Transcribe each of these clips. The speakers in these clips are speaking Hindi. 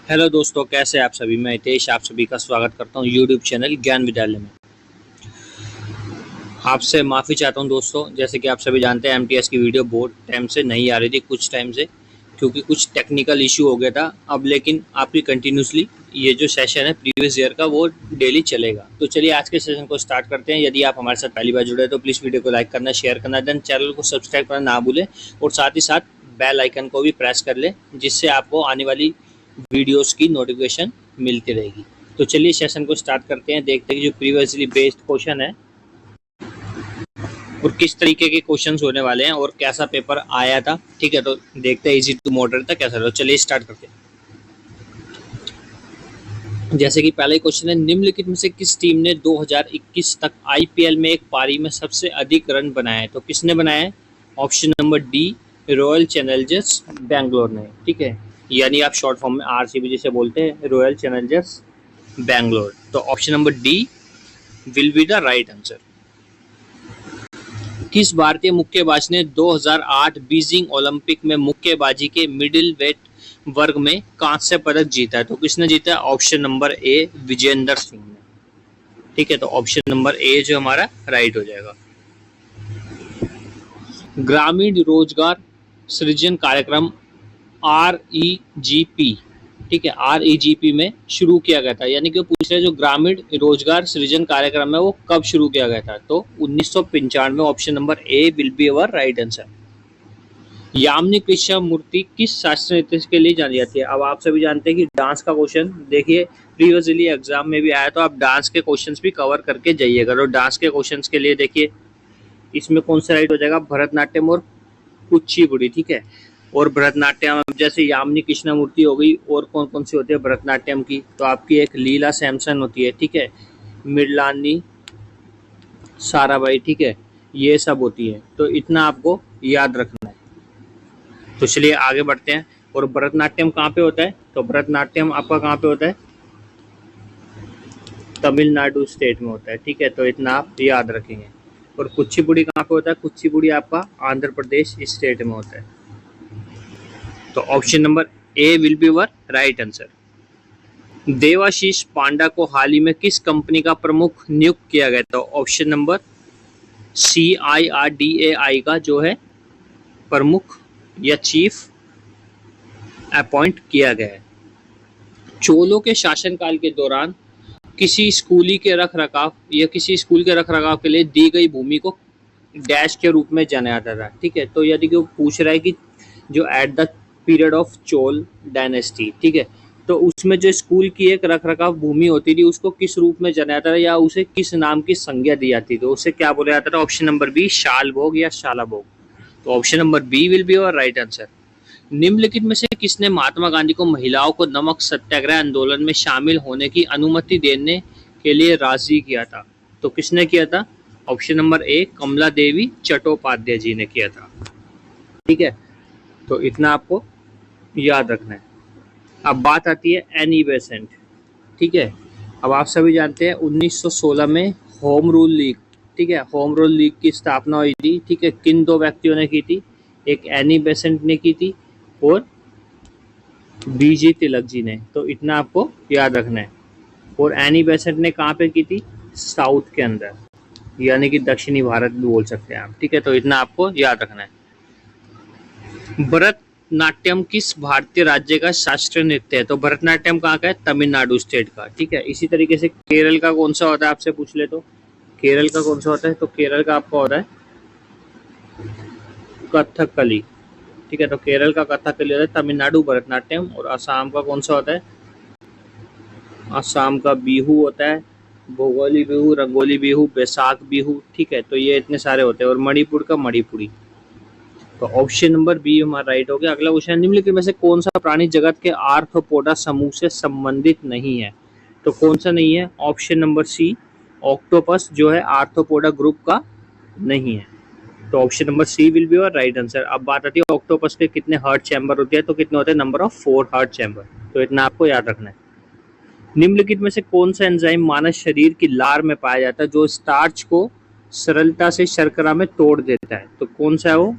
हेलो दोस्तों, कैसे हैं आप सभी। मैं हितेश आप सभी का स्वागत करता हूं यूट्यूब चैनल ज्ञान विद्यालय में। आपसे माफ़ी चाहता हूं दोस्तों, जैसे कि आप सभी जानते हैं एमटीएस की वीडियो बहुत टाइम से नहीं आ रही थी, कुछ टाइम से, क्योंकि कुछ टेक्निकल इशू हो गया था। अब लेकिन आपकी कंटिन्यूसली ये जो सेशन है प्रीवियस ईयर का वो डेली चलेगा। तो चलिए आज के सेशन को स्टार्ट करते हैं। यदि आप हमारे साथ पहली बार जुड़े हैं तो प्लीज़ वीडियो को लाइक करना, शेयर करना, देन चैनल को सब्सक्राइब करना ना भूलें और साथ ही साथ बेल आइकन को भी प्रेस कर लें, जिससे आपको आने वाली वीडियोस की नोटिफिकेशन मिलती रहेगी। तो चलिए सेशन को स्टार्ट करते हैं, देखते हैं कि जो प्रीवियसली बेस्ड क्वेश्चन है और किस तरीके के क्वेश्चंस होने वाले हैं और कैसा पेपर आया था। ठीक है, तो देखते हैं इजी टू मॉडरेट था कैसा रहा। चलिए स्टार्ट करते हैं। जैसे कि पहला ही क्वेश्चन है, निम्नलिखित में से किस टीम ने 2021 तक आईपीएल में एक पारी में सबसे अधिक रन बनाए हैं? तो किसने बनाए हैं? Option number D, royal Challengers Bangalore ने। ठीक है, यानी आप शॉर्ट फॉर्म में आरसीबी जिसे बोलते हैं, रॉयल चैलेंजर्स बैंगलोर। तो option number D will be the right answer. किस भारतीय मुक्केबाज ने 2008 बीजिंग ओलंपिक में मुक्केबाजी के मिडिल वेट वर्ग में कांस्य पदक जीता है? तो किसने जीता है? ऑप्शन नंबर ए, विजेंदर सिंह ने। ठीक है, तो ऑप्शन नंबर ए जो हमारा राइट हो जाएगा। ग्रामीण रोजगार सृजन कार्यक्रम REGP, ठीक है, REGP में शुरू किया गया था, यानी कि वो पूछ रहे हैं जो ग्रामीण रोजगार सृजन कार्यक्रम है वो कब शुरू किया गया था? तो 1995। Option number A will be our right answer. Yamini Krishnamurthy किस शास्त्रीय नृत्य के लिए जानी जाती है? अब आप सभी जानते हैं कि डांस का क्वेश्चन देखिए प्रीवियसली एग्जाम में भी आया, तो आप डांस के क्वेश्चंस भी कवर करके जाइएगा। तो डांस के क्वेश्चंस के लिए देखिए इसमें कौन सा राइट हो जाएगा? भरतनाट्यम और कुचिपुड़ी। ठीक है, और भरतनाट्यम जैसे यामिनी कृष्णमूर्ति हो गई, और कौन कौन सी होती है भरतनाट्यम की? तो आपकी एक लीला सैमसन होती है, ठीक है, मृणालिनी साराभाई, ठीक है, ये सब होती है। तो इतना आपको याद रखना है। तो चलिए आगे बढ़ते हैं। और भरतनाट्यम कहाँ पे होता है? तो भरतनाट्यम आपका कहाँ पे होता है? तमिलनाडु स्टेट में होता है। ठीक है, तो इतना आप याद रखेंगे। और कुचिपुड़ी कहाँ पे होता है? कुचिपुड़ी आपका आंध्र प्रदेश स्टेट में होता है। तो option number A will be our right answer. Debashish Panda को हाल ही में किस कंपनी का प्रमुख नियुक्त किया गया था? ऑप्शन नंबर CIRDAI का जो है प्रमुख या चीफ अपॉइंट किया गया है। चोलों के शासनकाल के दौरान किसी स्कूली के रखरखाव या किसी स्कूल के रखरखाव के लिए दी गई भूमि को डैश के रूप में जाना जाता था। ठीक है, तो यदि वो पूछ रहा है कि जो at the period of Chola dynasty, ठीक है, तो उसमें जो स्कूल की एक रखरखाव भूमि होती थी उसको किस रूप में जाना जाता था या उसे किस नाम की संज्ञा दी जाती थी? उसे क्या बोला जाता था? ऑप्शन नंबर बी, शाल भोग या शाला भोग। तो option number B will be our right answer. निम्नलिखित में से किसने महात्मा गांधी को महिलाओं को नमक सत्याग्रह आंदोलन में शामिल होने की अनुमति देने के लिए राजी किया था? तो किसने किया था? ऑप्शन नंबर ए, कमला देवी चट्टोपाध्याय जी ने किया था। ठीक है, तो इतना आपको याद रखना है। अब बात आती है एनी बेसेंट। ठीक है, अब आप सभी जानते हैं 1916 में होम रूल लीग, ठीक है, होम रूल लीग की स्थापना हुई थी। ठीक है, किन दो व्यक्तियों ने की थी? एक एनी बेसेंट ने की थी और BG तिलक जी ने। तो इतना आपको याद रखना है। और एनी बेसेंट ने कहाँ पे की थी? साउथ के अंदर, यानी कि दक्षिणी भारत भी बोल सकते हैं आप। ठीक है, तो इतना आपको याद रखना है। भरतनाट्यम किस भारतीय राज्य का शास्त्रीय नृत्य है? तो भरतनाट्यम कहाँ का है? तमिलनाडु स्टेट का। ठीक है, इसी तरीके से केरल का कौन सा होता है आपसे पूछ ले तो केरल का कौन सा होता है? तो केरल का आपका होता है कथकली। ठीक है, तो केरल का कथकली होता है, तमिलनाडु भरतनाट्यम। और असम का कौन सा होता है? असम का बिहू होता है, भोगोली बिहू, रंगोली बिहू, बैसाख बिहू। ठीक है, तो ये इतने सारे होते हैं। और मणिपुर का मणिपुरी। तो ऑप्शन नंबर बी हमारा राइट हो गया। अगला क्वेश्चन, निम्नलिखित में से कौन सा प्राणी जगत के आर्थ्रोपोडा समूह से संबंधित नहीं है? तो कौन सा नहीं है? ऑप्शन नंबर सी, ऑक्टोपस जो है आर्थ्रोपोडा ग्रुप का नहीं है। तो option number C will be our right answer. अब बात आती है ऑक्टोपस के कितने हार्ट चैम्बर होते हैं? तो कितने होते हैं? Number of 4 heart chamber. तो इतना आपको याद रखना है। निम्नलिखित में से कौन सा एंजाइम मानव शरीर की लार में पाया जाता है जो स्टार्च को सरलता से शर्करा में तोड़ देता है? तो कौन सा है वो?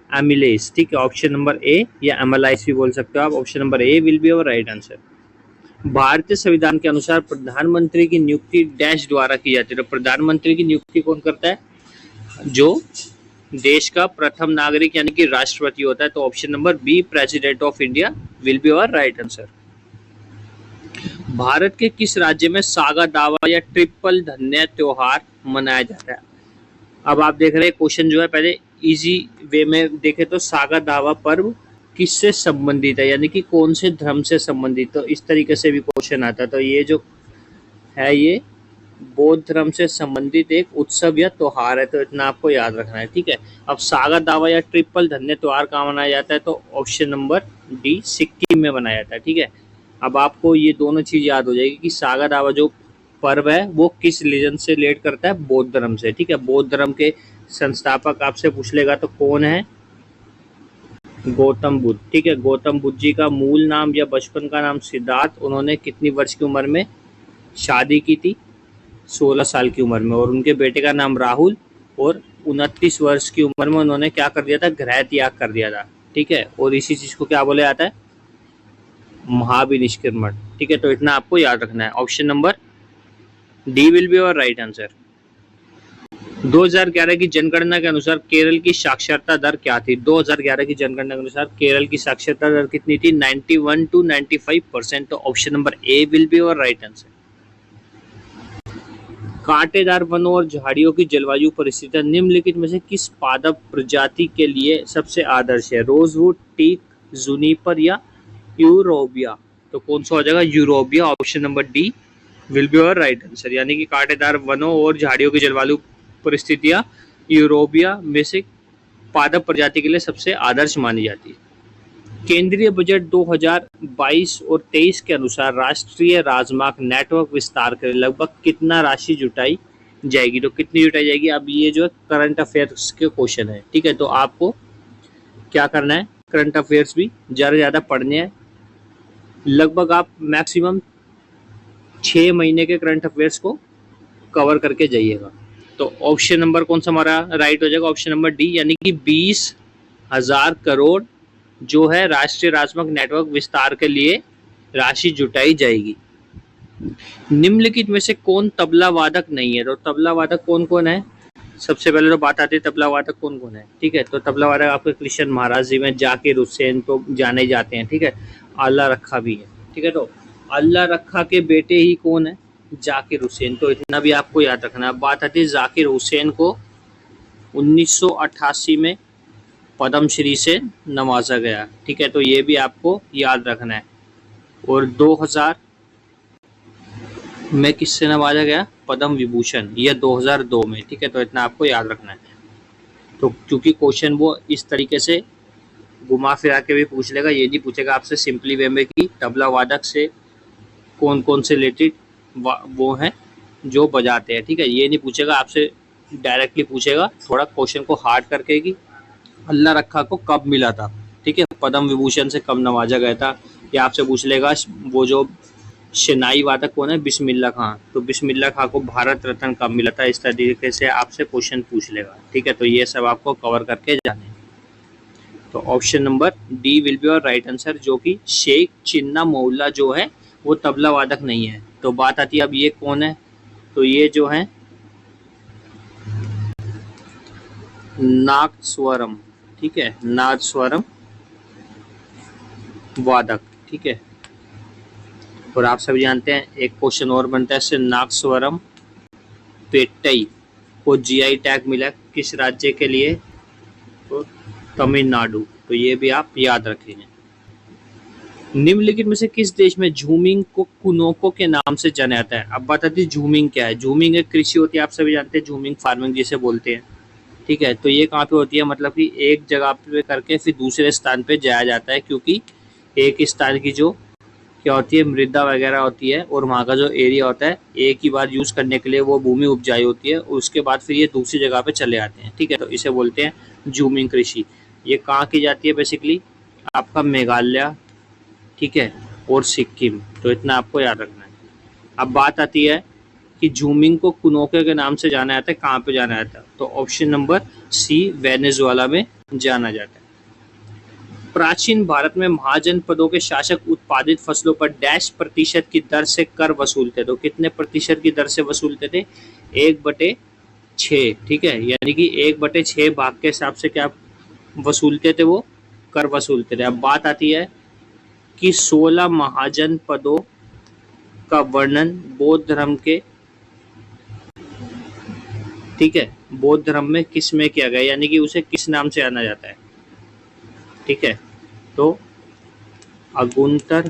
एमिलेज। ठीक है, ऑप्शन नंबर ए या एमिलाइज भी बोल सकते हो आप। Option number A will be our right answer. भारतीय संविधान के अनुसार प्रधानमंत्री की नियुक्ति डैश द्वारा की जाती है। तो प्रधानमंत्री की नियुक्ति कौन करता है? जो देश का प्रथम नागरिक यानी कि राष्ट्रपति होता है। तो option number B, President of India will be our right answer. भारत के किस राज्य में सागा दावा या ट्रिपल धन्य त्योहार मनाया जाता है? अब आप देख रहे हैं क्वेश्चन जो है, पहले इजी वे में देखें तो सागा दावा पर्व किससे संबंधित है, यानी कि कौन से धर्म से संबंधित। तो इस तरीके से भी क्वेश्चन आता है। तो ये जो है ये बौद्ध धर्म से संबंधित एक उत्सव या त्योहार है। तो इतना आपको याद रखना है, ठीक है। अब सागा दावा या ट्रिपल धन्य त्योहार कहाँ मनाया जाता है? तो ऑप्शन नंबर डी, सिक्किम में मनाया जाता है, ठीक है। अब आपको ये दोनों चीज याद हो जाएगी कि सागा दावा जो पर्व है वो किस रिलीजन से रिलेट करता है? बौद्ध धर्म से, ठीक है। बौद्ध धर्म के संस्थापक आपसे पूछ लेगा तो कौन है? गौतम बुद्ध, ठीक है। गौतम बुद्ध जी का मूल नाम या बचपन का नाम सिद्धार्थ। उन्होंने कितनी वर्ष की उम्र में शादी की थी? 16 साल की उम्र में। और उनके बेटे का नाम राहुल, और 29 वर्ष की उम्र में उन्होंने क्या कर दिया था? गृह त्याग कर दिया था, ठीक है। और इसी चीज को क्या बोला जाता है? महाविनिष्क्रमण, ठीक है। तो इतना आपको याद रखना है। Option number D will be our right answer. 2011 की जनगणना के अनुसार केरल की साक्षरता दर क्या थी? 2011 की जनगणना के अनुसार केरल की साक्षरता दर कितनी थी? 91 to 95%। तो option number A will be our right answer. कांटेदार वनों और झाड़ियों की जलवायु परिस्थितियां निम्नलिखित में से किस पादप प्रजाति के लिए सबसे आदर्श है? रोजवुड, टीक, जूनिपर या यूरोबिया। तो कौन सा हो जाएगा? Euphorbia. Option number D will be our right answer. यानी कि कांटेदार वनों और झाड़ियों की जलवायु परिस्थितियां यूरोबिया में से पादप प्रजाति के लिए सबसे आदर्श मानी जाती है। केंद्रीय बजट 2022 और 23 के अनुसार राष्ट्रीय राजमार्ग नेटवर्क विस्तार के लिए लगभग कितना राशि जुटाई जाएगी? तो कितनी जुटाई जाएगी? अब ये जो है करंट अफेयर्स के क्वेश्चन है, ठीक है। तो आपको क्या करना है? करंट अफेयर्स भी ज़्यादा पढ़ने हैं। लगभग आप मैक्सिमम 6 महीने के करंट अफेयर्स को कवर करके जाइएगा। तो ऑप्शन नंबर कौन सा हमारा राइट हो जाएगा? ऑप्शन नंबर डी, यानी कि 20,000 करोड़ जो है राष्ट्रीय राजमार्ग नेटवर्क विस्तार के लिए राशि जुटाई जाएगी। निम्नलिखित में से कौन तबला वादक नहीं है? तो तबला वादक कौन कौन है? सबसे पहले तो बात आती है तबला वादक कौन कौन है, ठीक है। तो तबला वादक आपके कृष्ण महाराज जी में, जाकिर हुसैन तो जाने जाते हैं, ठीक है। अल्लाह रखा भी है, ठीक है। तो अल्लाह रखा के बेटे ही कौन है? जाकिर हुसैन। तो इतना भी आपको याद रखना है। बात आती है जाकिर हुसैन को 1988 में पद्मश्री से नवाजा गया, ठीक है। तो ये भी आपको याद रखना है। और 2000 में किससे नवाजा गया? पद्म विभूषण, यह 2002 में, ठीक है। तो इतना आपको याद रखना है। तो क्योंकि क्वेश्चन वो इस तरीके से घुमा फिरा के भी पूछ लेगा, ये नहीं पूछेगा आपसे सिंपली वे में कि तबला वादक से कौन कौन से रिलेटेड वो हैं जो बजाते हैं, ठीक है। ये नहीं पूछेगा आपसे, डायरेक्टली पूछेगा थोड़ा क्वेश्चन को हार्ड करके कि अल्लाह रखा को कब मिला था, ठीक है। पद्म विभूषण से कब नवाजा गया था। या आपसे पूछ लेगा वो जो शनाई वादक कौन है? बिस्मिल्लाह खां। तो बिस्मिल्लाह खां को भारत रत्न कब मिला था? इस तरीके से आपसे क्वेश्चन पूछ लेगा, ठीक है। तो ये सब आपको कवर करके जाने। तो option number D will be our right answer, जो कि शेख चिन्ना मौला जो है वो तबला वादक नहीं है। तो बात आती है अब ये कौन है? तो ये जो है नादस्वरम, ठीक है, नादस्वरम वादक, ठीक है। और आप सभी जानते हैं एक क्वेश्चन और बनता है इससे, नादस्वरम पेट्टई को जीआई टैग मिला किस राज्य के लिए? तो तमिलनाडु। तो ये भी आप याद रखेंगे। निम्नलिखित में से किस देश में झूमिंग को कुनोको के नाम से जाना जाता है? अब बात आती है झूमिंग क्या है। झूमिंग एक कृषि होती है, आप सभी जानते हैं, झूमिंग फार्मिंग जिसे बोलते हैं, ठीक है। तो ये कहाँ पे होती है? मतलब कि एक जगह पे करके फिर दूसरे स्थान पे जाया जाता है, क्योंकि एक स्थान की जो क्या होती है मृदा वगैरह होती है और वहाँ का जो एरिया होता है एक ही बार यूज़ करने के लिए वो भूमि उपजाई होती है, उसके बाद फिर ये दूसरी जगह पे चले आते हैं, ठीक है। तो इसे बोलते हैं झूमिंग कृषि। ये कहाँ की जाती है? बेसिकली आपका मेघालय, ठीक है, और सिक्किम। तो इतना आपको याद रखना है। अब बात आती है कि झूमिंग को कुनोके के नाम से जाना जाता है, कहाँ पे जाना जाता है? तो ऑप्शन नंबर सी, वेनेजुएला में जाना जाता है। प्राचीन भारत में महाजनपदों के शासक उत्पादित फसलों पर डैश प्रतिशत की दर से कर वसूलते। तो कितने प्रतिशत की दर से वसूलते थे? 1/6। ठीक है, यानी कि 1/6 भाग के हिसाब से क्या वसूलते थे? वो कर वसूलते थे। अब बात आती है कि 16 महाजनपदों का वर्णन बौद्ध धर्म के, ठीक है, बौद्ध धर्म में किस में किया गया, यानी कि उसे किस नाम से जाना जाता है? ठीक है, तो अगुंतर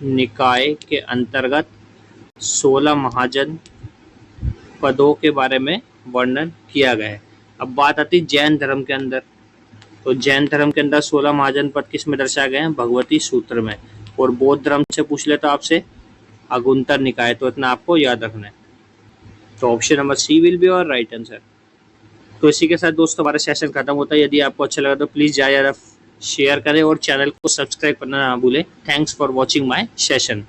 निकाय के अंतर्गत 16 महाजन पदों के बारे में वर्णन किया गया है। अब बात आती है जैन धर्म के अंदर। तो जैन धर्म के अंदर 16 महाजन पद किस में दर्शाए गए हैं? भगवती सूत्र में। और बौद्ध धर्म से पूछ ले तो आपसे अगुंतर निकाय, तो इतना आपको याद रखना है। तो option number C will be our right answer. तो इसी के साथ दोस्तों हमारा सेशन खत्म होता है। यदि आपको अच्छा लगा तो प्लीज़ ज़्यादा शेयर करें और चैनल को सब्सक्राइब करना ना भूलें। Thanks for watching my session.